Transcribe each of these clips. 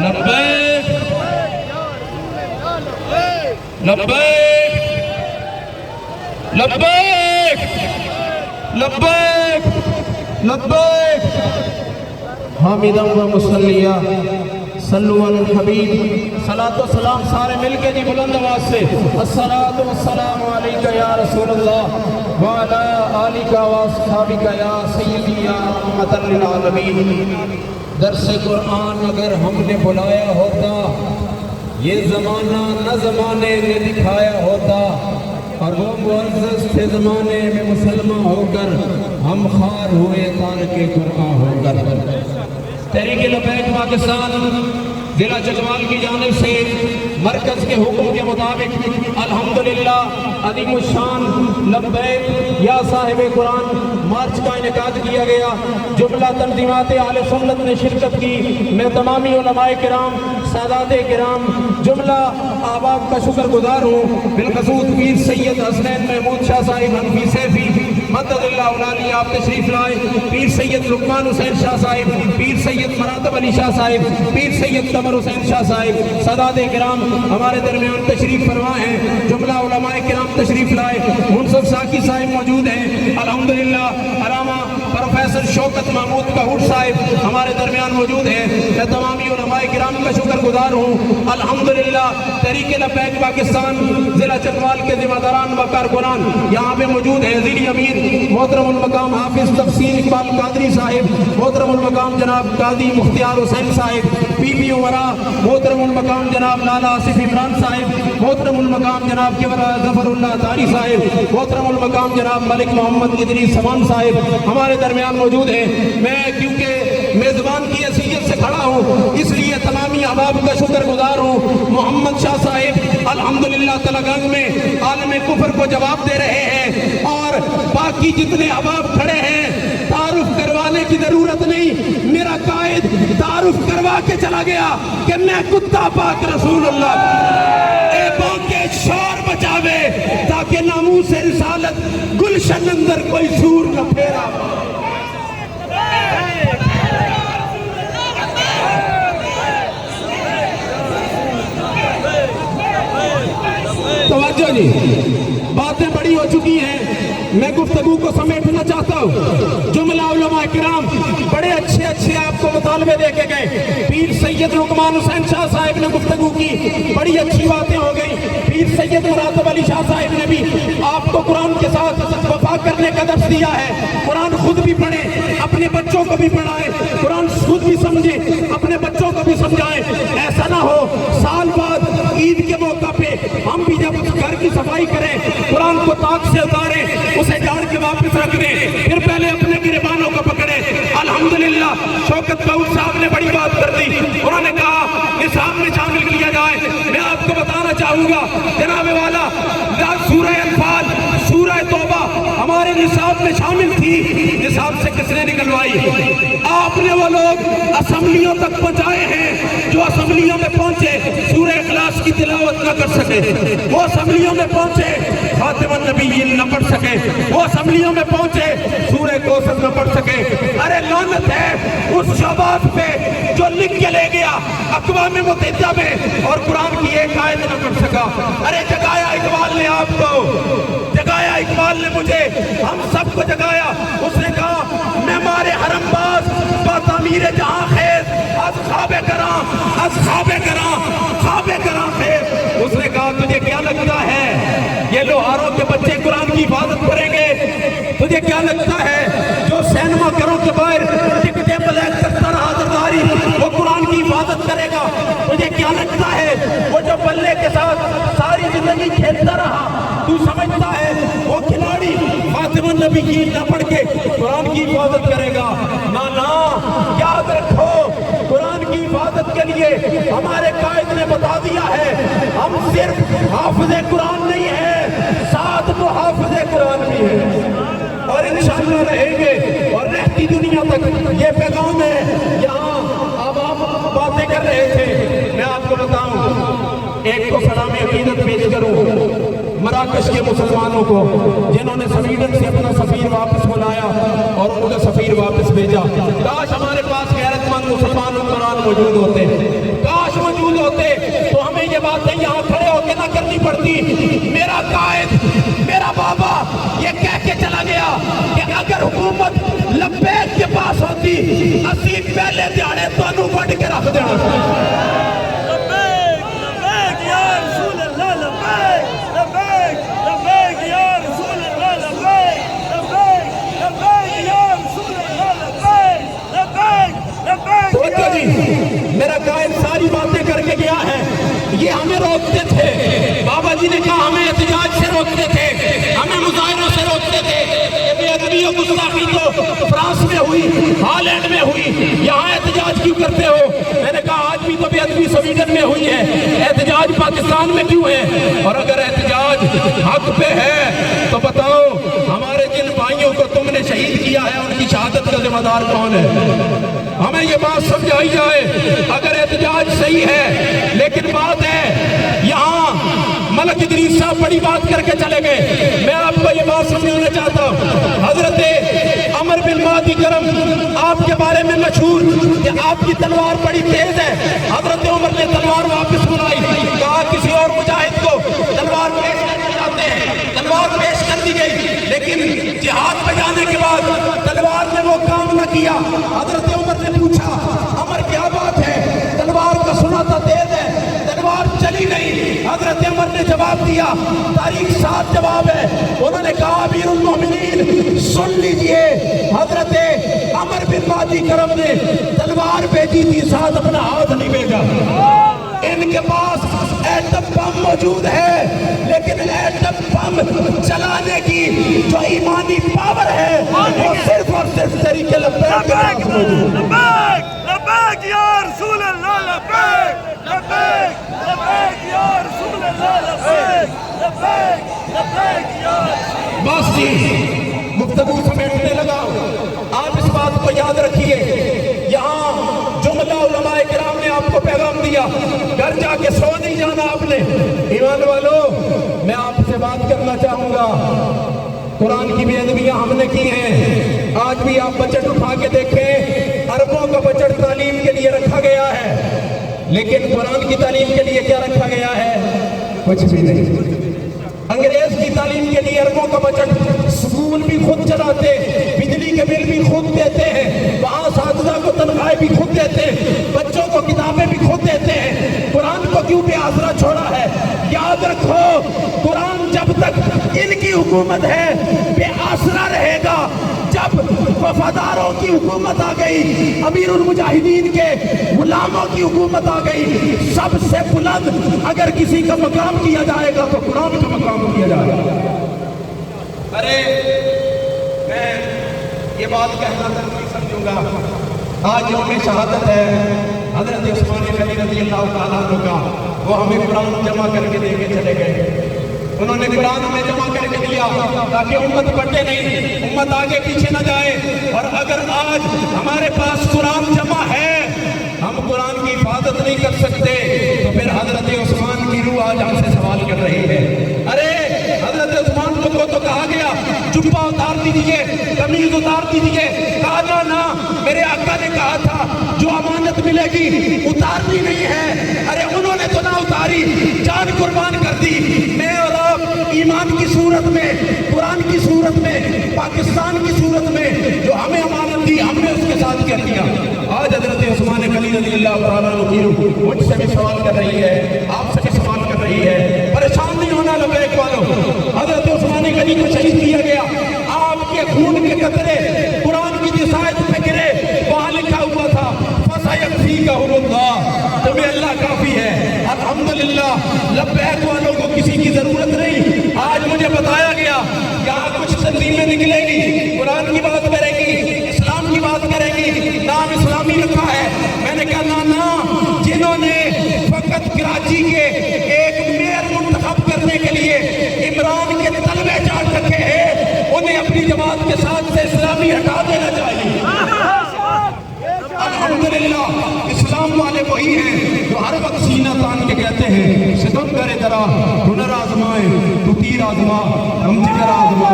لبیک لبیک لبیک لبیک لبیک حامداً و مصلیہ صلو علی الحبیب صلاۃ و سلام سارے مل کے جی بلند آواز سے الصلاۃ والسلام علیکہ یا رسول اللہ وعلی آلک و اصحابک یا سیدی یا رحمۃ للعالمین۔ درس قرآن اگر ہم نے بلایا ہوتا، یہ زمانہ نہ زمانے نے دکھایا ہوتا، اور وہ معزز تھے زمانے میں مسلمان ہو کر، ہم خار ہوئے تارک قرآن ہو کر۔ تحریک لبیک پاکستان ضلع چکوال کی جانب سے مرکز کے حکم کے مطابق الحمدللہ عظیم الشان لبیک یا صاحب قرآن مارچ کا انعقاد کیا گیا۔ جملہ تنظیمات اہل سنت نے شرکت کی۔ میں تمامی علماء کرام، سادات کرام، جملہ احباب کا شکر گزار ہوں۔ بالخصوص پیر سید حسنین محمود شاہ صاحب حنفی سیفی مدد اللہ علیہ آپ تشریف لائے، پیر سید لقمان حسین شاہ صاحب، پیر سید مراتب علی شاہ صاحب، پیر سید قمر حسین شاہ صاحب، سادات کرام ہمارے درمیان تشریف فرما ہیں۔ جملہ علماء کرام تشریف لائے، منصف ساکی صاحب موجود ہیں۔ الحمدللہ علامہ پروفیسر شوکت محمود کہوٹ صاحب ہمارے درمیان موجود ہیں۔ میں تمامی علماء کرام کا شکر گزار ہوں۔ الحمدللہ تحریک لبیک پاکستان ضلع چکوال کے ذمہ داران و کارکنان یہاں پہ موجود ہیں۔ ذیلی امیر محترم المقام حافظ تفسیر اقبال قادری صاحب، محترم المقام جناب قاضی مختار حسین صاحب، پی پی عمرہ محترم المقام جناب لالا آصف عمران صاحب، محترم المقام جناب قبلہ ظفر اللہ تاری صاحب، محترم المقام جناب ملک محمد ادریس سمان صاحب ہمارے درمیان موجود ہیں۔ میں کیونکہ میزبان کی حیثیت سے کھڑا ہوں اس لیے تمامی احباب کا شکر گزار ہوں۔ محمد شاہ صاحب الحمدللہ تلنگانہ میں عالم کفر کو جواب دے رہے ہیں، اور باقی جتنے احباب کھڑے ہیں تعارف کروانے کی ضرورت نہیں۔ میرا قائد تعارف کروا کے چلا گیا کہ میں کتا پاک رسول اللہ۔ اے بانکے شور بچاوے تاکہ ناموس رسالت گلشن اندر کوئی سور نہ پھیرا۔ توجہ جی، باتیں بڑی ہو چکی ہیں، میں گفتگو کو سمیٹنا چاہتا ہوں۔ جملہ علماء کرام بڑے اچھے آپ کو مطالبے دے کے گئے۔ پیر سید لقمان حسین شاہ صاحب نے گفتگو کی، بڑی اچھی باتیں ہو گئی۔ پیر سید مراتب علی شاہ صاحب نے بھی آپ کو قرآن کے ساتھ وفا کرنے کا درس دیا ہے۔ قرآن خود بھی پڑھیں، اپنے بچوں کو بھی پڑھائیں، قرآن خود بھی سمجھیں، اپنے بچوں کو بھی سمجھائیں۔ ایسا نہ ہو سال بعد عید کے موقع پہ ہم بھی جب اس گھر کی صفائی کریں، قرآن کو طاق سے اتاریں، اسے جاڑ کے واپس رکھ دیں، پھر پہلے اپنے گریبانوں کو پکڑیں۔ الحمدللہ شوکت کہوٹ صاحب نے بڑی بات کر دی، انہوں نے کہا نصاب میں شامل کیا جائے۔ میں آپ کو بتانا چاہوں گا جناب والا، سورہ انفال، سورہ توبہ ہمارے نصاب میں شامل تھی۔ نصاب سے کس نے نکلوائی؟ آپ نے وہ لوگ اسمبلیوں تک پہنچائے ہیں جو اسمبلیوں میں پہنچے سورہ اخلاص کی تلاوت نہ کر سکے، وہ اسمبلیوں میں پہنچے خاتم النبیین نہ پڑھ سکے، وہ اسمبلیوں میں پہنچے سورہ کوثر نہ پڑھ سکے۔ ارے لعنت ہے اس شہباز پہ جو لکھ کے لے گیا اقوام متحدہ میں اور قرآن کی ایک آیت نہ پڑھ سکا۔ ارے جگایا اقبال نے آپ کو، جگایا اقبال نے مجھے، ہم سب کو جگایا۔ اس نے کہا میں مارے حرم باز با تعمیر جہاں خیز، از خواب کراں، از خواب کراں، خواب کراں خیز۔ اس نے کہا تجھے کیا لگتا ہے یہ لوہاروں کے بچے قرآن کی حفاظت کریں گے؟ تجھے کیا لگتا ہے جو سینما گھروں کے باہر ٹکٹیں بلیک کرتا رہا زرداری وہ قرآن کی حفاظت کرے گا؟ تجھے کیا لگتا ہے وہ جو بلے کے ساتھ ساری زندگی کھیلتا رہا تو سمجھتا ہے وہ کھلاڑی خاتم النبیین نہ پڑھ کے قرآن کی حفاظت کرے گا؟ نا، یاد رکھو قرآن کی حفاظت کے لیے ہمارے قائد نے بتا دیا ہے ہم صرف حافظ قرآن نہیں ہیں، ساتھ تو حافظ قرآن بھی ہے، اور انشاءاللہ رہیں گے اور رہتی دنیا تک یہ پیغام ہے۔ یہاں اب آپ باتیں کر رہے تھے، میں آپ کو بتاؤں، ایک کو سلام عقیدت پیش کروں مراکش کے مسلمانوں کو جنہوں نے سویڈن سے اپنا سفیر واپس بلایا اور ان کا سفیر واپس بھیجا۔ کاش ہمارے پاس غیرت مند وہ سفان القرآن موجود ہوتے، کاش موجود ہوتے تو ہمیں یہ باتیں یہاں کھڑے ہو کے نہ کرنی پڑتی۔ میرا قائد، میرا بابا یہ کہہ کے چلا گیا کہ اگر حکومت لبیک کے پاس ہوتی اسی پہلے دیاڑے تو انہوں بڑھ کے رکھ دینا۔ میرا قائد ساری باتیں کر کے گیا ہے، یہ ہمیں روکتے تھے، بابا جی نے کہا ہمیں احتجاج سے روکتے تھے، ہمیں مظاہروں سے روکتے تھے، یہ بے ادبی و گستاخی تو فرانس میں ہوئی، ہالینڈ میں ہوئی، یہاں احتجاج کیوں کرتے ہو؟ میں نے کہا آج بھی تو بے ادبی سویڈن میں ہوئی ہے، احتجاج پاکستان میں کیوں ہے؟ اور اگر احتجاج حق پہ ہے تو بتاؤ ہمارے جن بھائیوں کو تم نے شہید کیا ہے ان کی شہادت کا ذمہ دار کون ہے؟ ہمیں یہ بات سمجھائی جائے، اگر احتجاج صحیح ہے، لیکن بات ہے یہاں ملک ادریس صاحب بڑی بات کر کے چلے گئے، میں آپ کو یہ بات سمجھانا چاہتا ہوں، حضرت عمر بن مہدی کرم آپ کے بارے میں مشہور کہ آپ کی تلوار بڑی تیز ہے، حضرت عمر نے تلوار واپس بلائی، کہا کسی اور مجاہد کو تلوار پیش کرنا چاہتے ہیں، تلوار پیش کر دی گئی، لیکن جہاد پہ جانے کے بعد تلوار نے وہ کام نہ کیا۔ حضرت عمر نے پوچھا عمر کیا بات ہے؟ تلوار کا سنا تھا تیز ہے، تلوار چلی نہیں۔ حضرت عمر نے جواب دیا، تاریخ ساتھ جواب ہے، انہوں نے کہا امیر المومنین سن لیجئے، حضرت عمر بن مہدی کرم نے تلوار بھیجی تھی، ساتھ اپنا ہاتھ نہیں بھیجا۔ ان کے پاس ایٹم بم موجود ہے، لیکن ایٹم بم چلانے کی جو ایمانی پاور ہے وہ صرف اور صرف طریقے لبیک کے پاس موجود ہے۔ لبیک یا رسول اللہ، لبیک لبیک لبیک یا رسول اللہ، لبیک لبیک لبیک یا رسول اللہ۔ بس جی گفتگو سمیٹنے لگا، آپ اس بات کو یاد رکھیے، یہاں جملہ علماء کرام نے آپ کو پیغام دیا، گھر جا کے سو نہیں جانا آپ نے۔ ایمان والو میں آپ سے بات کرنا چاہوں گا، قرآن کی بے ادبیاں ہم نے کی ہیں، آج بھی آپ بجٹ اٹھا کے دیکھیں، اربوں کا بجٹ تعلیم کے لیے رکھا گیا ہے، لیکن قرآن کی تعلیم کے لیے کیا رکھا گیا ہے؟ کچھ بھی نہیں۔ انگریز کی تعلیم کے لیے اربوں کا بجٹ، سکول بھی خود چلاتے، بجلی کے بل بھی خود دیتے ہیں، وہاں اساتذہ کو تنخواہیں بھی خود دیتے ہیں، بچوں کو کتابیں بھی خود دیتے ہیں، قرآن کو کیوں بے آسرا چھوڑا ہے؟ یاد رکھو قرآن جب تک ان کی حکومت ہے بے آسرا رہے گا، جب وفاداروں کی حکومت آ گئی، امیر المجاہدین کے غلاموں کی حکومت آ گئی، سب سے بلند اگر کسی کا مقام کیا جائے گا تو قرآن کا مقام کیا جائے گا۔ ارے میں یہ بات کہنا نہیں سمجھوں گا، آج یوم شہادت ہے حضرت عثمان غنی رضی اللہ تعالیٰ عنہ کا، وہ ہمیں قرآن جمع کر کے دے کے چلے گئے، انہوں نے قرآن ہمیں جمع کر کے دیا تاکہ امت بٹے نہیں، امت آگے پیچھے نہ جائے، اور اگر آج ہمارے پاس قرآن جمع ہے ہم قرآن کی حفاظت نہیں کر سکتے تو پھر حضرت عثمان کی روح آج ہم سے سوال کر رہی ہے۔ ارے حضرت عثمان کو تو کہا گیا جبہ اتار دیجئے، قمیض اتار دیجئے، کہا نا میرے آقا نے کہا تھا جو امانت ملے گی اتارنی نہیں ہے، ارے انہوں نے تو نہ اتاری، جان قربان کر دی۔ میں اور آپ ایمان کی صورت میں، قرآن کی صورت میں، پاکستان کی صورت میں جو ہمیں امانت دی ہم نے اس کے ساتھ کیا کیا۔ آج حضرت عثمان غنی رضی اللہ تعالیٰ عنہ کی روح مجھ سے بھی سوال کر رہی ہے، آپ سے بھی سوال کر رہی ہے، پریشان نہیں ہونا لبیک والوں، حضرت عثمان غنی کو شہید کیا گیا، آپ کے خون کے قطرے قرآن کی جس آیت پہ گرے وہاں لکھا ہوا تھا فَسَيَكْفِيكَهُمُ اللَّهُ، تمہیں اللہ کافی ہے۔ الحمدللہ لبیک والوں کو کسی کی ضرورت نہیں۔ آج مجھے بتایا گیا یہاں کچھ تنظیمیں نکلے گی، قرآن کی بات کرے گی، اسلام کی بات کرے گی، نام اسلامی رکھا ہے، میں نے کہا نا جنہوں نے فقط کراچی کے ایک میئر منتخب کرنے کے لیے عمران کے تلوے چاٹ رکھے ہیں انہیں اپنی جماعت کے ساتھ سے اسلامی ہٹا دینا چاہیے۔ الحمدللہ اسلام والے وہی ہیں جو ہر وقت سینہ تان کے کہتے ہیں ستم کرے ذرا ہنر آزمائے تو تیر آزما ہم جگر آزما۔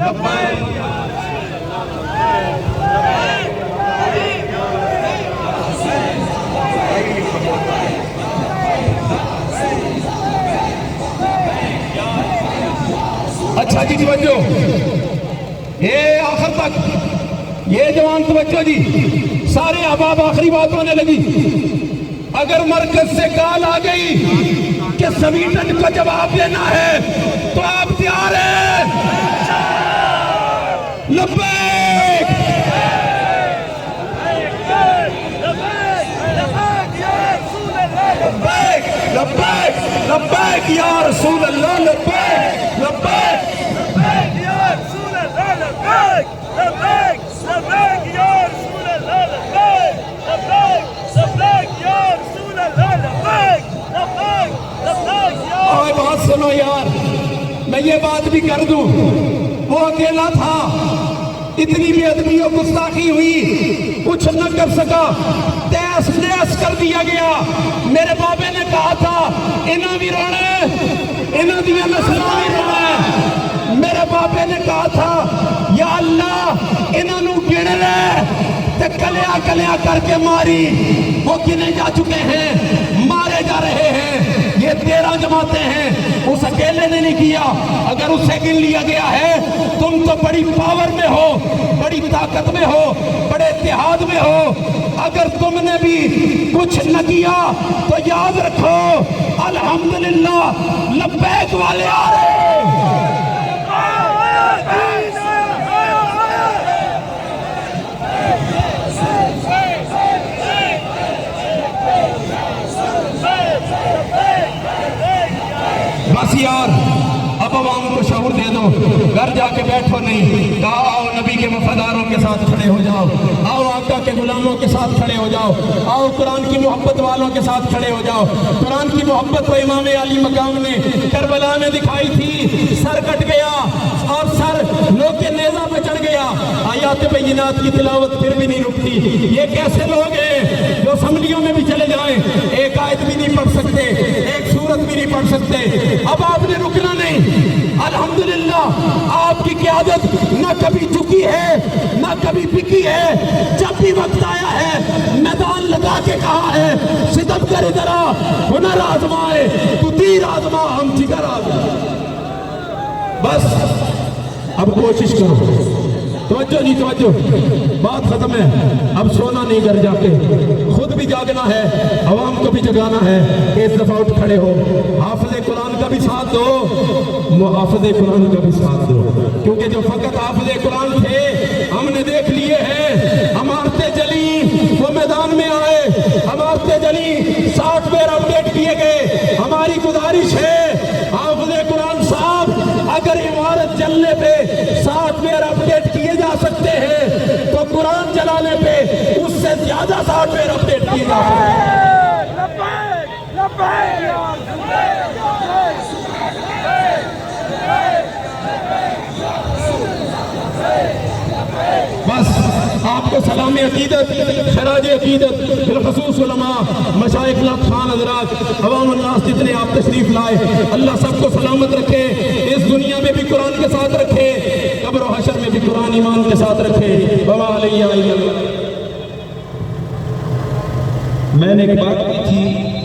لبیک اچھا جی توجہ، یہ آخر تک، یہ جوان توجہ جی، سارے احباب آخری بات ہونے لگی۔ اگر مرکز سے کال آ گئی کہ سویڈن کو جواب دینا ہے تو آپ تیار ہیں؟ لبیک لبیک لبیک یا رسول اللہ، لبیک لبیک لبیک یا رسول اللہ، لبیک لبیک لبیک یا رسول اللہ، لبیک لبیک لبیک یا رسول اللہ، لبیک لبیک لبیک یا آئے بات سنو یار، میں یہ بات بھی کر دوں، وہ اکیلا تھا، اتنی بے ادبی و گستاخی ہوئی، کچھ نہ کر سکا، تیس نیس کر دیا گیا۔ میرے بابے نے کہا تھا انہاں بھی رونا ہے، انہاں دیا نسلوں بھی رونا ہے۔ میرے بابے نے کہا تھا یا اللہ انہاں نو گن لے تے کلیا کلیا کر کے ماری، وہ گنے جا چکے ہیں، مارے جا رہے ہیں، یہ 13 جماعتیں ہیں، اس اکیلے نے نہیں کیا۔ اگر اس سے گن لیا گیا ہے، تم تو بڑی پاور میں ہو، بڑی طاقت میں ہو، بڑے اتحاد میں ہو، اگر تم نے بھی کچھ نہ کیا تو یاد رکھو الحمدللہ لبیک والے آ رہے ہیں۔ بس یار اب عوام کو شعور دے دو، گھر جا کے بیٹھو نہیں، کہا آؤ نبی کے وفاداروں کے ساتھ کھڑے ہو جاؤ، آؤ آقا کے غلاموں کے ساتھ کھڑے ہو جاؤ، آؤ قرآن کی محبت والوں کے ساتھ کھڑے ہو جاؤ۔ قرآن کی محبت کو امام علی مقام نے کربلا میں دکھائی تھی، سر کٹ گیا اور سر لوگ کے نیزہ پہ چڑھ گیا، آیات بینات کی تلاوت پھر بھی نہیں رکتی۔ یہ کیسے لوگ ہیں جو اسمبلیوں میں بھی چلے جائیں، ایک آیت بھی نہیں پڑھ سکتے، ایک سورت بھی نہیں پڑھ سکتے؟ اب آپ نے رکنا نہیں، الحمدللہ آپ کی قیادت نہ کبھی جھکی ہے نہ کبھی بکی ہے۔ جب بھی وقت آیا ہے میدان لگا کے کہا ہے ستم کر ادھر آ، ہنر آزمائے تو تیر آزما ہم جگر آزمائے۔ بس اب کوشش کرو، توجہ نہیں توجہ، بات ختم ہے، اب سونا نہیں گھر جا کے، خود بھی جاگنا ہے، عوام کو بھی جگانا ہے کہ اس دفعہ اٹھ کھڑے ہو، حافظ قرآن کا بھی ساتھ دو، محافظ قرآن کا بھی ساتھ دو، کیونکہ جو فقط حافظ قرآن تھے ہم نے دیکھ لیے ہیں، عمارتیں جلی، وہ میدان میں آئے، عمارتیں جلی، 60 بیر اپڈیٹ کیے گئے۔ ہماری گزارش ہے حافظ قرآن صاحب اگر عمارت جلنے پہ 60 بیر اپڈیٹ کیے جا سکتے ہیں تو قرآن جلانے پہ اس سے زیادہ 60 بیر اپڈیٹ کیے جا سکتے ہیں۔ لبیک لبیک یا رسول بس آپ کو سلام عقیدت، خراج عقیدت، بالخصوص علماء، مشائخ خان حضرات، عوام الناس جتنے آپ تشریف لائے، اللہ سب کو سلامت رکھے، اس دنیا میں بھی قرآن کے ساتھ رکھے، قبر و حشر میں بھی قرآن ایمان کے ساتھ رکھے۔ وما علیہ۔ میں نے ایک بات کی تھی